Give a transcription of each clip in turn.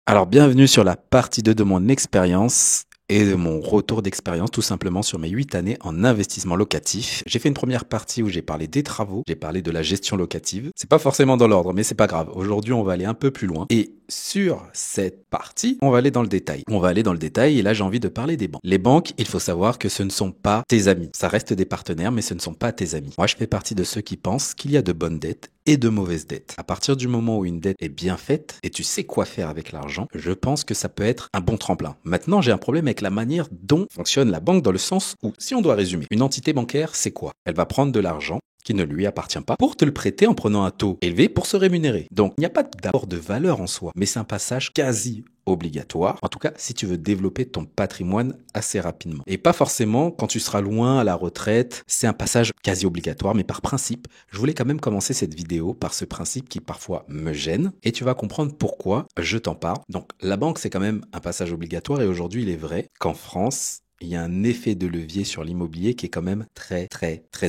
Alors, bienvenue sur la partie 2 de mon expérience et de mon retour d'expérience, tout simplement sur mes 8 années en investissement locatif. J'ai fait une première partie où j'ai parlé des travaux, j'ai parlé de la gestion locative. C'est pas forcément dans l'ordre, mais c'est pas grave. Aujourd'hui, on va aller un peu plus loin. Et sur cette partie, on va aller dans le détail. On va aller dans le détail et là, j'ai envie de parler des banques. Les banques, il faut savoir que ce ne sont pas tes amis. Ça reste des partenaires, mais ce ne sont pas tes amis. Moi, je fais partie de ceux qui pensent qu'il y a de bonnes dettes et de mauvaises dettes. À partir du moment où une dette est bien faite et tu sais quoi faire avec l'argent, je pense que ça peut être un bon tremplin. Maintenant, j'ai un problème avec la manière dont fonctionne la banque dans le sens où, si on doit résumer, une entité bancaire, c'est quoi? Elle va prendre de l'argent qui ne lui appartient pas pour te le prêter en prenant un taux élevé pour se rémunérer. Donc, il n'y a pas d'apport de valeur en soi, mais c'est un passage quasi obligatoire, en tout cas si tu veux développer ton patrimoine assez rapidement. Et pas forcément quand tu seras loin à la retraite, c'est un passage quasi obligatoire, mais par principe, je voulais quand même commencer cette vidéo par ce principe qui parfois me gêne, et tu vas comprendre pourquoi je t'en parle. Donc la banque, c'est quand même un passage obligatoire, et aujourd'hui il est vrai qu'en France, il y a un effet de levier sur l'immobilier qui est quand même très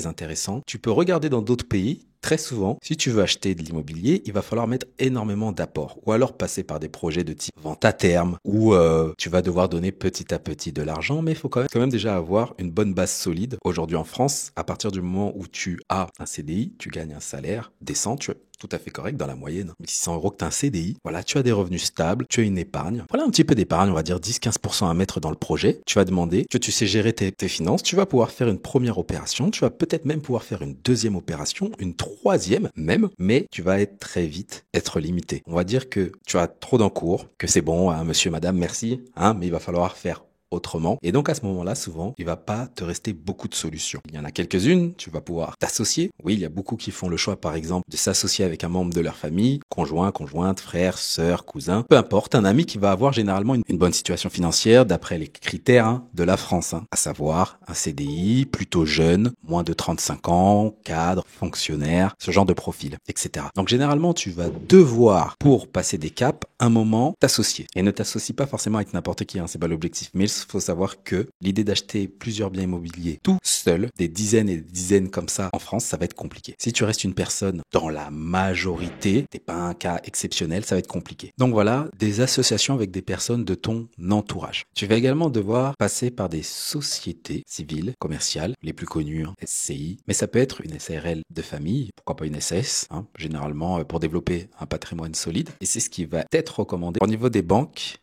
intéressant. Tu peux regarder dans d'autres pays. Très souvent, si tu veux acheter de l'immobilier, il va falloir mettre énormément d'apports ou alors passer par des projets de type vente à terme où tu vas devoir donner petit à petit de l'argent, mais il faut quand même déjà avoir une bonne base solide. Aujourd'hui en France, à partir du moment où tu as un CDI, tu gagnes un salaire décent, tu es tout à fait correct dans la moyenne. 1600 € que tu as un CDI, voilà, tu as des revenus stables, tu as une épargne. Voilà un petit peu d'épargne, on va dire 10-15% à mettre dans le projet. Tu vas demander que tu sais gérer tes finances, tu vas pouvoir faire une première opération, tu vas peut-être même pouvoir faire une deuxième opération, une troisième même, mais tu vas être très vite être limité. On va dire que tu as trop d'encours, que c'est bon, hein, monsieur, madame, merci, hein, mais il va falloir faire autrement. Et donc à ce moment-là, souvent, il va pas te rester beaucoup de solutions. Il y en a quelques-unes, tu vas pouvoir t'associer. Oui, il y a beaucoup qui font le choix, par exemple, de s'associer avec un membre de leur famille, conjoint, conjointe, frère, sœur, cousin, peu importe, un ami qui va avoir généralement une bonne situation financière d'après les critères de la France, à savoir un CDI, plutôt jeune, moins de 35 ans, cadre, fonctionnaire, ce genre de profil, etc. Donc généralement, tu vas devoir, pour passer des caps, un moment, t'associer. Et ne t'associe pas forcément avec n'importe qui, c'est pas l'objectif, mais il faut savoir que l'idée d'acheter plusieurs biens immobiliers tout seul, des dizaines et des dizaines comme ça en France, ça va être compliqué. Si tu restes une personne dans la majorité, t'es pas un cas exceptionnel, ça va être compliqué. Donc voilà, des associations avec des personnes de ton entourage. Tu vas également devoir passer par des sociétés civiles, commerciales, les plus connues, SCI, mais ça peut être une SARL de famille, pourquoi pas une SAS, généralement pour développer un patrimoine solide. Et c'est ce qui va être recommandé. Au niveau des banques,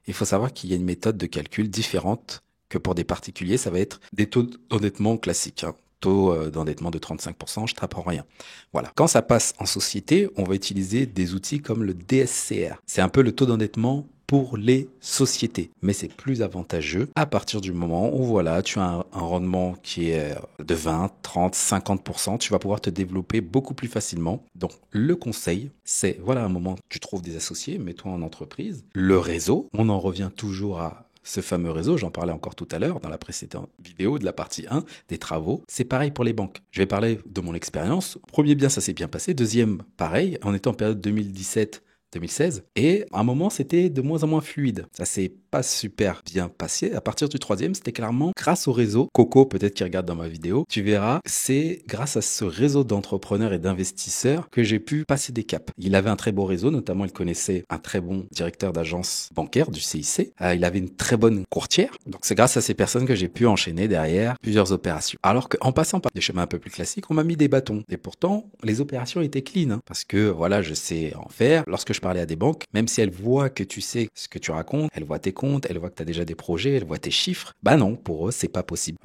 il faut savoir qu'il y a une méthode de calcul différente que pour des particuliers. Ça va être des taux d'endettement classiques. Taux d'endettement de 35%, je t'apprends rien. Voilà. Quand ça passe en société, on va utiliser des outils comme le DSCR. C'est un peu le taux d'endettement pour les sociétés. Mais c'est plus avantageux à partir du moment où voilà, tu as un rendement qui est de 20, 30, 50%, tu vas pouvoir te développer beaucoup plus facilement. Donc le conseil, c'est voilà un moment, tu trouves des associés, mets-toi en entreprise. Le réseau, on en revient toujours à ce fameux réseau, j'en parlais encore tout à l'heure dans la précédente vidéo de la partie 1 des travaux. C'est pareil pour les banques. Je vais parler de mon expérience. Premier bien, ça s'est bien passé. Deuxième, pareil, on était en période 2017-2016. Et à un moment, c'était de moins en moins fluide. Ça s'est pas super bien passé. À partir du troisième, c'était clairement grâce au réseau. Coco, peut-être qui regarde dans ma vidéo, tu verras, c'est grâce à ce réseau d'entrepreneurs et d'investisseurs que j'ai pu passer des caps. Il avait un très beau réseau, notamment il connaissait un très bon directeur d'agence bancaire du CIC. Il avait une très bonne courtière. Donc c'est grâce à ces personnes que j'ai pu enchaîner derrière plusieurs opérations. Alors qu'en passant par des chemins un peu plus classiques, on m'a mis des bâtons. Et pourtant, les opérations étaient clean, parce que voilà, je sais en faire. Lorsque je parlais à des banques, même si elles voient que tu sais ce que tu racontes, elles voient tes comptes, elles voient que tu as déjà des projets, elles voient tes chiffres. Bah non, pour eux, c'est pas possible.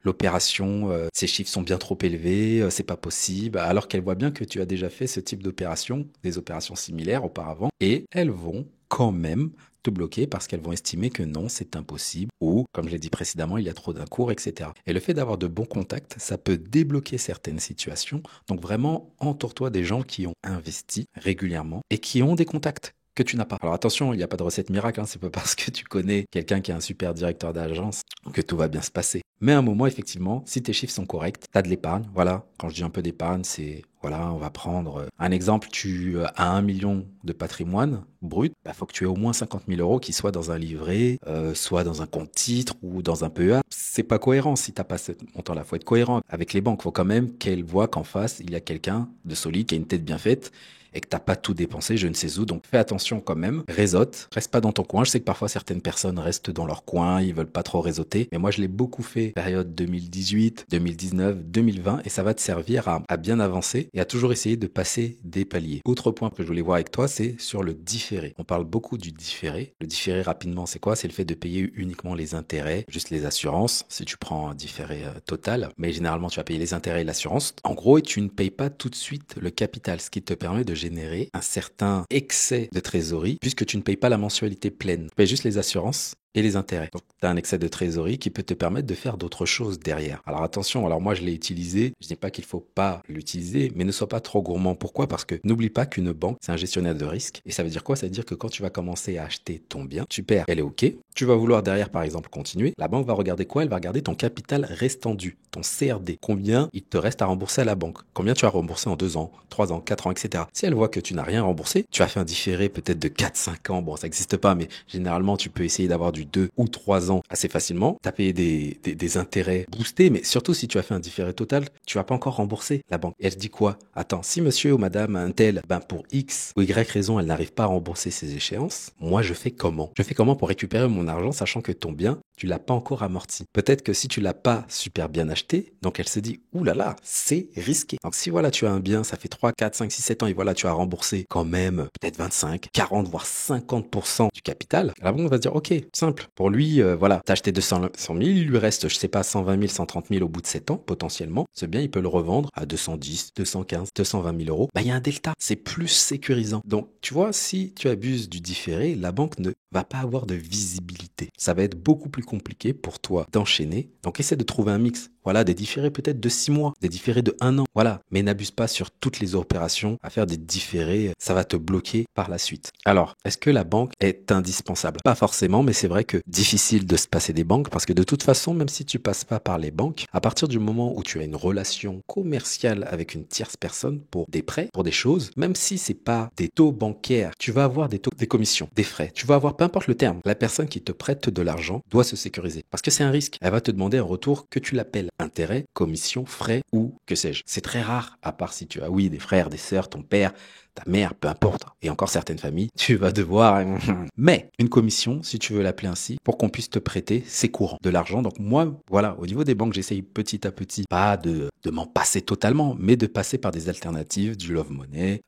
L'opération, ces chiffres sont bien trop élevés, c'est pas possible. Alors qu'elles voient bien que tu as déjà fait ce type d'opération, des opérations similaires auparavant, et elles vont quand même te bloquer parce qu'elles vont estimer que non, c'est impossible ou, comme je l'ai dit précédemment, il y a trop d'incours, etc. Et le fait d'avoir de bons contacts, ça peut débloquer certaines situations. Donc vraiment, entoure-toi des gens qui ont investi régulièrement et qui ont des contacts que tu n'as pas. Alors attention, il n'y a pas de recette miracle, c'est pas parce que tu connais quelqu'un qui est un super directeur d'agence que tout va bien se passer. Mais à un moment, effectivement, si tes chiffres sont corrects, tu as de l'épargne. Voilà, quand je dis un peu d'épargne, c'est, voilà, on va prendre un exemple, tu as 1 million de patrimoine brut, faut que tu aies au moins 50 000 € qui soient dans un livret, soit dans un compte titre ou dans un PEA. C'est pas cohérent si t'as pas ce montant-là. Faut être cohérent avec les banques. Faut quand même qu'elles voient qu'en face, il y a quelqu'un de solide, qui a une tête bien faite et que t'as pas tout dépensé, je ne sais où. Donc fais attention quand même. Réseaute. Reste pas dans ton coin. Je sais que parfois certaines personnes restent dans leur coin, ils veulent pas trop réseauter. Mais moi, je l'ai beaucoup fait période 2018, 2019, 2020 et ça va te servir à bien avancer et à toujours essayer de passer des paliers. Autre point que je voulais voir avec toi, c'est sur le différé. On parle beaucoup du différé. Le différé rapidement, c'est quoi? C'est le fait de payer uniquement les intérêts, juste les assurances, si tu prends un différé total. Mais généralement, tu vas payer les intérêts et l'assurance. En gros, et tu ne payes pas tout de suite le capital, ce qui te permet de générer un certain excès de trésorerie puisque tu ne payes pas la mensualité pleine. Tu payes juste les assurances et les intérêts. Donc, tu as un excès de trésorerie qui peut te permettre de faire d'autres choses derrière. Alors attention, alors moi je l'ai utilisé, je dis pas qu'il faut pas l'utiliser, mais ne sois pas trop gourmand. Pourquoi? Parce que n'oublie pas qu'une banque, c'est un gestionnaire de risque. Et ça veut dire quoi? Ça veut dire que quand tu vas commencer à acheter ton bien, tu perds, elle est OK. Tu vas vouloir derrière, par exemple, continuer. La banque va regarder quoi? Elle va regarder ton capital restant dû, ton CRD. Combien il te reste à rembourser à la banque? Combien tu as remboursé en 2 ans, 3 ans, 4 ans, etc. Si elle voit que tu n'as rien remboursé, tu as fait un différé peut-être de 4-5 ans. Bon, ça n'existe pas, mais généralement, tu peux essayer d'avoir du 2 ou 3 ans assez facilement. Tu as payé des intérêts boostés, mais surtout si tu as fait un différé total, tu vas pas encore rembourser la banque. Et elle se dit quoi? Attends, si monsieur ou madame un tel, pour X ou Y raison, elle n'arrive pas à rembourser ses échéances, moi je fais comment? Je fais comment pour récupérer mon argent sachant que ton bien, tu l'as pas encore amorti? Peut-être que si tu l'as pas super bien acheté, donc elle se dit, ouh là là, c'est risqué. Donc si voilà, tu as un bien, ça fait 3, 4, 5, 6, 7 ans et voilà, tu as remboursé quand même peut-être 25, 40, voire 50% du capital, la banque va se dire, ok, simple. Pour lui, voilà, t'as acheté 200 000, il lui reste, je sais pas, 120 000, 130 000 au bout de 7 ans, potentiellement. Ce bien, il peut le revendre à 210, 215, 220 000 euros. Il y a un delta. C'est plus sécurisant. Donc, tu vois, si tu abuses du différé, la banque ne va pas avoir de visibilité. Ça va être beaucoup plus compliqué pour toi d'enchaîner. Donc, essaie de trouver un mix. Voilà, des différés peut-être de 6 mois, des différés de 1 an. Voilà, mais n'abuse pas sur toutes les opérations à faire des différés. Ça va te bloquer par la suite. Alors, est-ce que la banque est indispensable? Pas forcément, mais c'est vrai que difficile de se passer des banques parce que de toute façon, même si tu passes pas par les banques, à partir du moment où tu as une relation commerciale avec une tierce personne pour des prêts, pour des choses, même si c'est pas des taux bancaires, tu vas avoir des taux, des commissions, des frais. Tu vas avoir, peu importe le terme, la personne qui te prête de l'argent doit se sécuriser parce que c'est un risque. Elle va te demander un retour que tu l'appelles intérêt, commission, frais ou que sais-je. C'est très rare, à part si tu as, oui, des frères, des sœurs, ton père, ta mère, peu importe, et encore certaines familles, tu vas devoir... Mais une commission, si tu veux l'appeler ainsi, pour qu'on puisse te prêter, c'est courant, de l'argent. Donc moi, voilà, au niveau des banques, j'essaye petit à petit, pas de m'en passer totalement, mais de passer par des alternatives, du Love Money,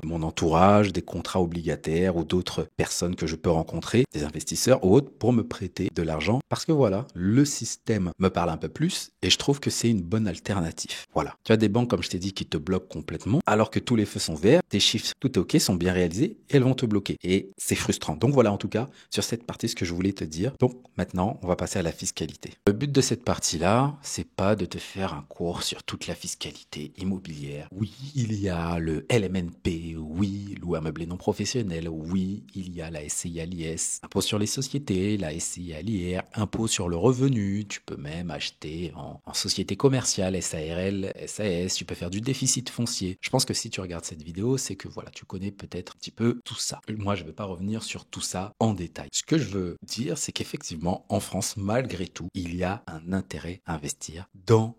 mon entourage, des contrats obligataires ou d'autres personnes que je peux rencontrer, des investisseurs ou autres, pour me prêter de l'argent. Parce que voilà, le système me parle un peu plus et je trouve que c'est une bonne alternative. Voilà. Tu as des banques, comme je t'ai dit, qui te bloquent complètement, alors que tous les feux sont verts, tes chiffres, tout est ok, sont bien réalisés et elles vont te bloquer. Et c'est frustrant. Donc voilà, en tout cas, sur cette partie, ce que je voulais te dire. Donc maintenant, on va passer à la fiscalité. Le but de cette partie-là, c'est pas de te faire un cours sur toute la fiscalité immobilière. Oui, il y a le LMNP, oui, louer un meublé non professionnel, oui, il y a la SCI à l'IS, impôt sur les sociétés, la SCI à l'IR, impôt sur le revenu, tu peux même acheter en société commerciale, SARL, SAS, tu peux faire du déficit foncier. Je pense que si tu regardes cette vidéo, c'est que voilà, tu connais peut-être un petit peu tout ça. Moi, je ne vais pas revenir sur tout ça en détail. Ce que je veux dire, c'est qu'effectivement, en France, malgré tout, il y a un intérêt à investir dans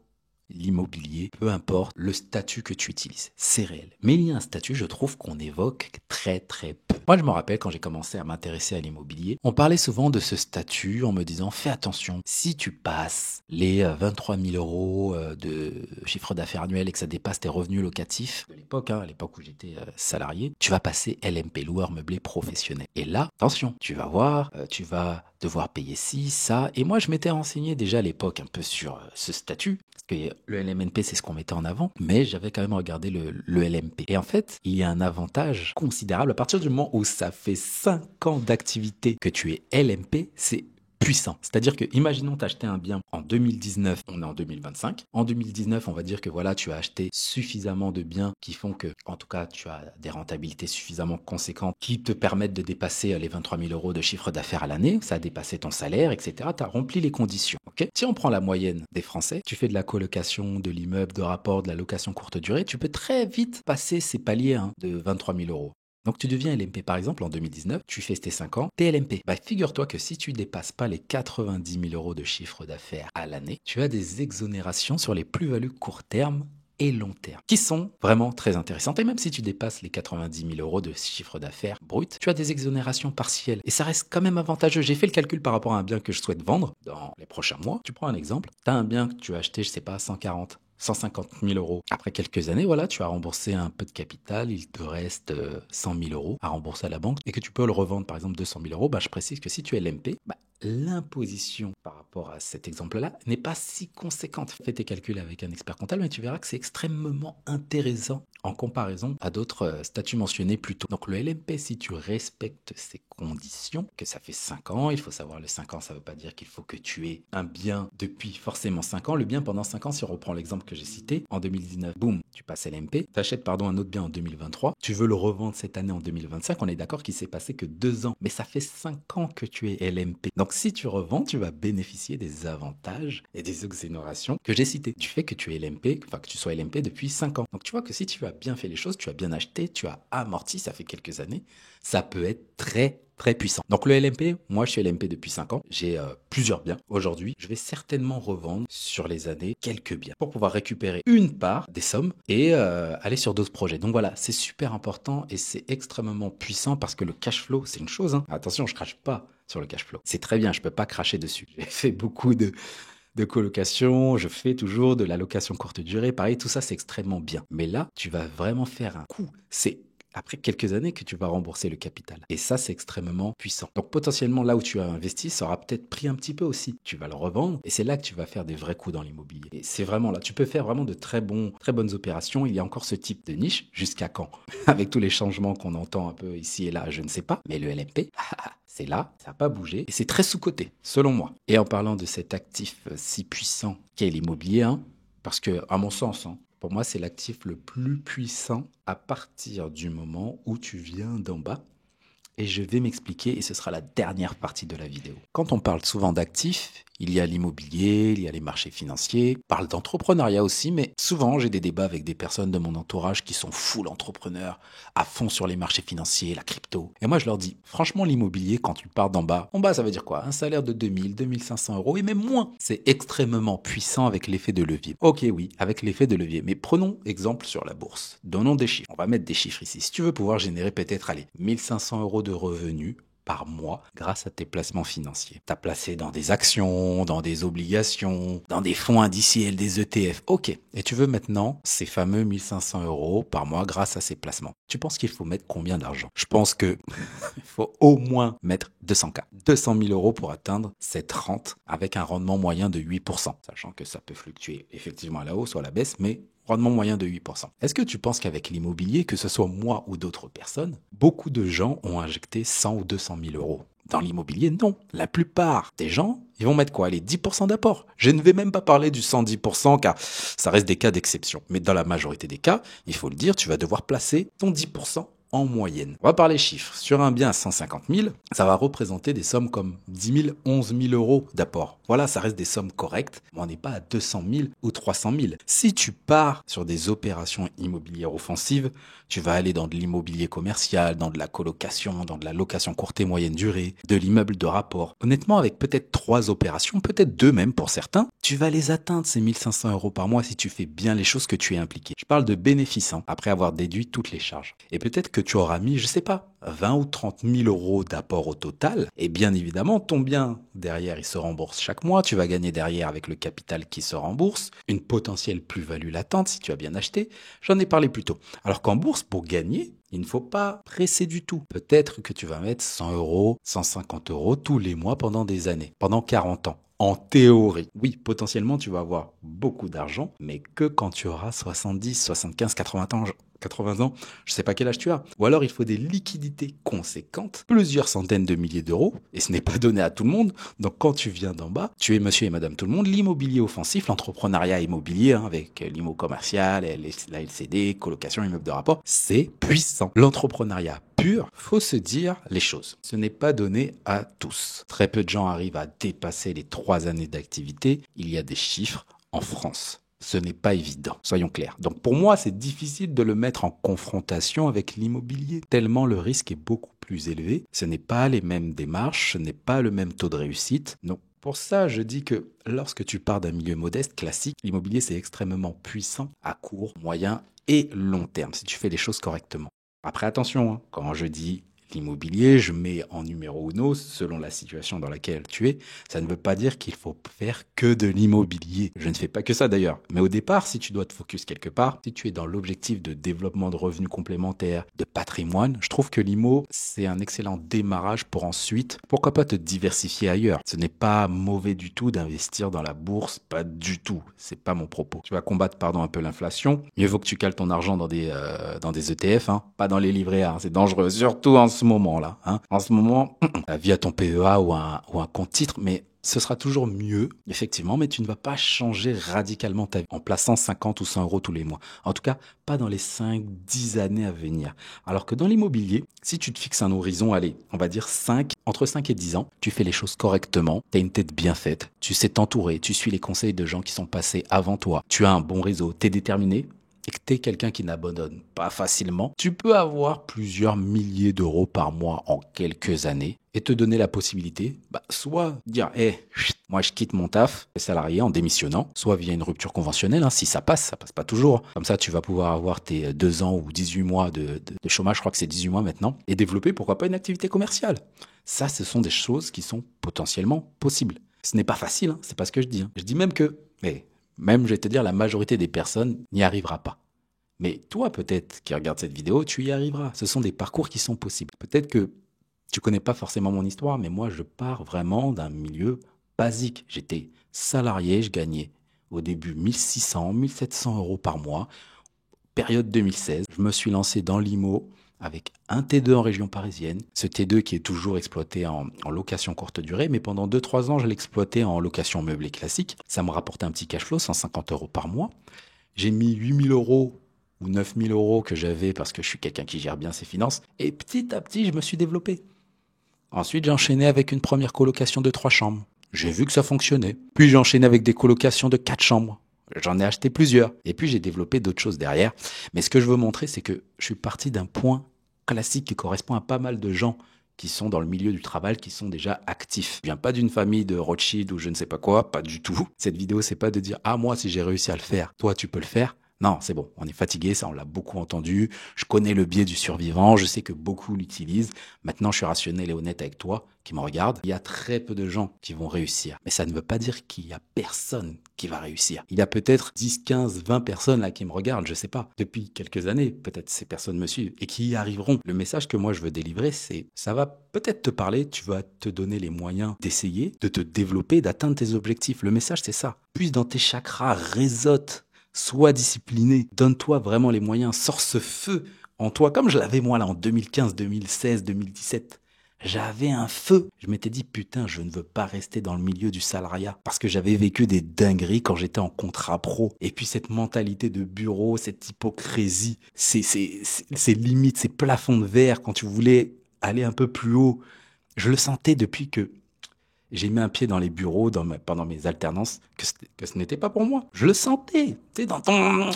l'immobilier, peu importe le statut que tu utilises, c'est réel. Mais il y a un statut, je trouve, qu'on évoque très très peu. Moi, je me rappelle quand j'ai commencé à m'intéresser à l'immobilier, on parlait souvent de ce statut en me disant, fais attention, si tu passes les 23 000 euros de chiffre d'affaires annuel et que ça dépasse tes revenus locatifs de l'époque, à l'époque où j'étais salarié, tu vas passer LMP, loueur meublé professionnel. Et là, attention, tu vas voir, tu vas devoir payer ci, ça. Et moi, je m'étais renseigné déjà à l'époque un peu sur ce statut. Parce que le LMNP, c'est ce qu'on mettait en avant, mais j'avais quand même regardé le LMP. Et en fait, il y a un avantage considérable. À partir du moment où ça fait 5 ans d'activité que tu es LMP, c'est puissant. C'est-à-dire que, imaginons, tu as acheté un bien en 2019, on est en 2025. En 2019, on va dire que voilà, tu as acheté suffisamment de biens qui font que, en tout cas, tu as des rentabilités suffisamment conséquentes qui te permettent de dépasser les 23 000 euros de chiffre d'affaires à l'année. Ça a dépassé ton salaire, etc. Tu as rempli les conditions. Okay, si on prend la moyenne des Français, tu fais de la colocation, de l'immeuble, de rapport, de la location courte durée, tu peux très vite passer ces paliers de 23 000 euros. Donc tu deviens LMP par exemple en 2019, tu fais tes 5 ans, t'es LMP. Figure-toi que si tu dépasses pas les 90 000 euros de chiffre d'affaires à l'année, tu as des exonérations sur les plus-values court terme et long terme, qui sont vraiment très intéressantes. Et même si tu dépasses les 90 000 euros de chiffre d'affaires brut, tu as des exonérations partielles. Et ça reste quand même avantageux. J'ai fait le calcul par rapport à un bien que je souhaite vendre dans les prochains mois. Tu prends un exemple, tu as un bien que tu as acheté, je sais pas, 140 150 000 euros. Après quelques années, voilà, tu as remboursé un peu de capital, il te reste 100 000 euros à rembourser à la banque et que tu peux le revendre par exemple 200 000 euros. Je précise que si tu es LMP, l'imposition par rapport à cet exemple-là n'est pas si conséquente. Fais tes calculs avec un expert comptable, mais tu verras que c'est extrêmement intéressant en comparaison à d'autres statuts mentionnés plus tôt. Donc le LMP, si tu respectes ces conditions, que ça fait 5 ans, il faut savoir les 5 ans, ça ne veut pas dire qu'il faut que tu aies un bien depuis forcément 5 ans. Le bien pendant 5 ans, si on reprend l'exemple que j'ai cité, en 2019, boum, tu passes LMP, tu achètes un autre bien en 2023, tu veux le revendre cette année en 2025, on est d'accord qu'il s'est passé que 2 ans, mais ça fait 5 ans que tu es LMP. Donc si tu revends, tu vas bénéficier des avantages et des exonérations que j'ai cités, du fait que tu es LMP, enfin que tu sois LMP depuis 5 ans. Donc tu vois que si tu as bien fait les choses, tu as bien acheté, tu as amorti, ça fait quelques années, ça peut être très puissant. Donc le LMP, moi je suis LMP depuis 5 ans, j'ai plusieurs biens. Aujourd'hui, je vais certainement revendre sur les années quelques biens pour pouvoir récupérer une part des sommes et aller sur d'autres projets. Donc voilà, c'est super important et c'est extrêmement puissant parce que le cash flow, c'est une chose. Attention, je crache pas sur le cash flow. C'est très bien, je peux pas cracher dessus. J'ai fait beaucoup de colocation, je fais toujours de la location courte durée. Pareil, tout ça, c'est extrêmement bien. Mais là, tu vas vraiment faire un coup. C'est après quelques années que tu vas rembourser le capital. Et ça, c'est extrêmement puissant. Donc potentiellement, là où tu as investi, ça aura peut-être pris un petit peu aussi. Tu vas le revendre et c'est là que tu vas faire des vrais coups dans l'immobilier. Et c'est vraiment là, tu peux faire vraiment de très bonnes opérations. Il y a encore ce type de niche. Jusqu'à quand? Avec tous les changements qu'on entend un peu ici et là, je ne sais pas. Mais le LMP, c'est là, ça n'a pas bougé et c'est très sous-coté, selon moi. Et en parlant de cet actif si puissant qu'est l'immobilier, parce que, à mon sens, pour moi, c'est l'actif le plus puissant à partir du moment où tu viens d'en bas. Et je vais m'expliquer et ce sera la dernière partie de la vidéo. Quand on parle souvent d'actifs, il y a l'immobilier, il y a les marchés financiers, on parle d'entrepreneuriat aussi, mais souvent j'ai des débats avec des personnes de mon entourage qui sont full entrepreneurs, à fond sur les marchés financiers, la crypto. Et moi je leur dis, franchement l'immobilier, quand tu pars d'en bas ça veut dire quoi? Un salaire de 2000, 2500 euros et même moins. C'est extrêmement puissant avec l'effet de levier. Ok oui, avec l'effet de levier, mais prenons exemple sur la bourse. Donnons des chiffres. On va mettre des chiffres ici. Si tu veux pouvoir générer peut-être, 1500 euros de revenus par mois grâce à tes placements financiers. Tu as placé dans des actions, dans des obligations, dans des fonds indiciels, des ETF. Ok. Et tu veux maintenant ces fameux 1500 euros par mois grâce à ces placements. Tu penses qu'il faut mettre combien d'argent? Je pense que il faut au moins mettre 200K. 200 000 euros pour atteindre cette rente avec un rendement moyen de 8%. Sachant que ça peut fluctuer effectivement à la hausse ou à la baisse, mais rendement moyen de 8%. Est-ce que tu penses qu'avec l'immobilier, que ce soit moi ou d'autres personnes, beaucoup de gens ont injecté 100 ou 200 000 euros dans l'immobilier? Non. La plupart des gens, ils vont mettre quoi? Les 10% d'apport. Je ne vais même pas parler du 110% car ça reste des cas d'exception. Mais dans la majorité des cas, il faut le dire, tu vas devoir placer ton 10% en moyenne. On va parler chiffres. Sur un bien à 150 000, ça va représenter des sommes comme 10 000, 11 000 euros d'apport. Voilà, ça reste des sommes correctes, mais on n'est pas à 200 000 ou 300 000. Si tu pars sur des opérations immobilières offensives, tu vas aller dans de l'immobilier commercial, dans de la colocation, dans de la location courte et moyenne durée, de l'immeuble de rapport. Honnêtement, avec peut-être 3 opérations, peut-être 2 même pour certains, tu vas les atteindre ces 1500 euros par mois si tu fais bien les choses que tu es impliqué. Je parle de bénéfices, après avoir déduit toutes les charges. Et peut-être que tu auras mis, je sais pas, 20 ou 30 000 euros d'apport au total. Et bien évidemment, ton bien, derrière, il se rembourse chaque mois. Tu vas gagner derrière avec le capital qui se rembourse. Une potentielle plus-value latente si tu as bien acheté. J'en ai parlé plus tôt. Alors qu'en bourse, pour gagner, il ne faut pas presser du tout. Peut-être que tu vas mettre 100 euros, 150 euros tous les mois pendant des années, pendant 40 ans. En théorie, oui, potentiellement, tu vas avoir beaucoup d'argent, mais que quand tu auras 70, 75, 80 ans, je sais pas quel âge tu as. Ou alors, il faut des liquidités conséquentes, plusieurs centaines de milliers d'euros, et ce n'est pas donné à tout le monde. Donc, quand tu viens d'en bas, tu es monsieur et madame tout le monde, l'immobilier offensif, l'entrepreneuriat immobilier, avec l'IMO commercial, la LCD, colocation, immeuble de rapport, c'est puissant. L'entrepreneuriat pur, faut se dire les choses. Ce n'est pas donné à tous. Très peu de gens arrivent à dépasser les 3 années d'activité. Il y a des chiffres en France. Ce n'est pas évident, soyons clairs. Donc pour moi, c'est difficile de le mettre en confrontation avec l'immobilier, tellement le risque est beaucoup plus élevé. Ce n'est pas les mêmes démarches, ce n'est pas le même taux de réussite. Donc Pour ça, je dis que lorsque tu pars d'un milieu modeste, classique, l'immobilier, c'est extrêmement puissant à court, moyen et long terme, si tu fais les choses correctement. Après, attention, hein, quand je dis l'immobilier, je mets en numéro uno selon la situation dans laquelle tu es. Ça ne veut pas dire qu'il faut faire que de l'immobilier. Je ne fais pas que ça d'ailleurs. Mais au départ, si tu dois te focus quelque part, si tu es dans l'objectif de développement de revenus complémentaires, de patrimoine, je trouve que l'IMO, c'est un excellent démarrage pour ensuite, pourquoi pas te diversifier ailleurs. Ce n'est pas mauvais du tout d'investir dans la bourse, pas du tout. C'est pas mon propos. Tu vas combattre, un peu l'inflation. Mieux vaut que tu cales ton argent dans des ETF, hein, pas dans les livrets A. Hein. C'est dangereux, surtout en ce moment-là. Hein. En ce moment, via ton PEA ou un compte titre, mais ce sera toujours mieux, effectivement, mais tu ne vas pas changer radicalement ta vie en plaçant 50 ou 100 euros tous les mois. En tout cas, pas dans les 5-10 années à venir. Alors que dans l'immobilier, si tu te fixes un horizon, allez, on va dire entre 5 et 10 ans, tu fais les choses correctement, tu as une tête bien faite, tu sais t'entourer, tu suis les conseils de gens qui sont passés avant toi, tu as un bon réseau, tu es déterminé, et que tu es quelqu'un qui n'abandonne pas facilement, tu peux avoir plusieurs milliers d'euros par mois en quelques années et te donner la possibilité, soit dire, moi je quitte mon taf salarié en démissionnant, soit via une rupture conventionnelle, hein, si ça passe pas toujours. Comme ça, tu vas pouvoir avoir tes 2 ans ou 18 mois de chômage, je crois que c'est 18 mois maintenant, et développer, pourquoi pas, une activité commerciale. Ça, ce sont des choses qui sont potentiellement possibles. Ce n'est pas facile, hein, c'est pas ce que je dis. Hein. Je dis même que, même, je vais te dire, la majorité des personnes n'y arrivera pas. Mais toi, peut-être, qui regarde cette vidéo, tu y arriveras. Ce sont des parcours qui sont possibles. Peut-être que tu connais pas forcément mon histoire, mais moi, je pars vraiment d'un milieu basique. J'étais salarié, je gagnais au début 1600, 1700 euros par mois. Période 2016, je me suis lancé dans l'IMO avec un T2 en région parisienne. Ce T2 qui est toujours exploité en location courte durée, mais pendant 2-3 ans, je l'exploitais en location meublée classique. Ça me rapportait un petit cash flow, 150 euros par mois. J'ai mis 8000 euros ou 9000 euros que j'avais parce que je suis quelqu'un qui gère bien ses finances. Et petit à petit, je me suis développé. Ensuite, j'ai enchaîné avec une première colocation de 3 chambres. J'ai vu que ça fonctionnait. Puis j'ai enchaîné avec des colocations de 4 chambres. J'en ai acheté plusieurs. Et puis j'ai développé d'autres choses derrière. Mais ce que je veux montrer, c'est que je suis parti d'un point classique qui correspond à pas mal de gens qui sont dans le milieu du travail, qui sont déjà actifs. Je viens pas d'une famille de Rothschild ou je ne sais pas quoi, pas du tout. Cette vidéo, c'est pas de dire « Ah, moi, si j'ai réussi à le faire, toi, tu peux le faire ». Non, c'est bon, on est fatigué, ça on l'a beaucoup entendu. Je connais le biais du survivant, je sais que beaucoup l'utilisent. Maintenant, je suis rationnel et honnête avec toi qui me regarde. Il y a très peu de gens qui vont réussir. Mais ça ne veut pas dire qu'il y a personne qui va réussir. Il y a peut-être 10, 15, 20 personnes là qui me regardent, je sais pas, depuis quelques années. Peut-être ces personnes me suivent et qui y arriveront. Le message que moi je veux délivrer, c'est ça va peut-être te parler, tu vas te donner les moyens d'essayer, de te développer, d'atteindre tes objectifs. Le message, c'est ça. Puisse dans tes chakras, réseaute. Sois discipliné, donne-toi vraiment les moyens, sors ce feu en toi, comme je l'avais moi là en 2015, 2016, 2017. J'avais un feu. Je m'étais dit, putain, je ne veux pas rester dans le milieu du salariat parce que j'avais vécu des dingueries quand j'étais en contrat pro. Et puis cette mentalité de bureau, cette hypocrisie, ces limites, ces plafonds de verre quand tu voulais aller un peu plus haut. Je le sentais depuis que j'ai mis un pied dans les bureaux pendant mes alternances, que ce n'était pas pour moi. Je le sentais. Tu sais, dans ton...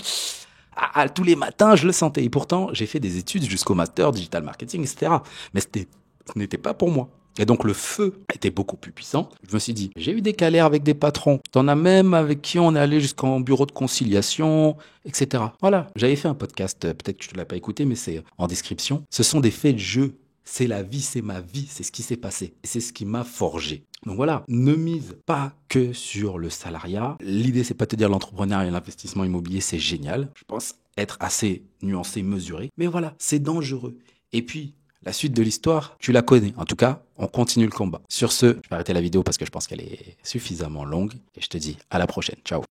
tous les matins, je le sentais. Et pourtant, j'ai fait des études jusqu'au master, digital marketing, etc. Mais ce n'était pas pour moi. Et donc, le feu était beaucoup plus puissant. Je me suis dit, j'ai eu des galères avec des patrons. T'en as même avec qui on est allé jusqu'en bureau de conciliation, etc. Voilà. J'avais fait un podcast, peut-être que tu ne l'as pas écouté, mais c'est en description. Ce sont des faits de jeu. C'est la vie, c'est ma vie, c'est ce qui s'est passé. Et c'est ce qui m'a forgé. Donc voilà, ne mise pas que sur le salariat. L'idée, c'est pas de te dire l'entrepreneuriat et l'investissement immobilier, c'est génial. Je pense être assez nuancé, mesuré. Mais voilà, c'est dangereux. Et puis, la suite de l'histoire, tu la connais. En tout cas, on continue le combat. Sur ce, je vais arrêter la vidéo parce que je pense qu'elle est suffisamment longue. Et je te dis à la prochaine. Ciao.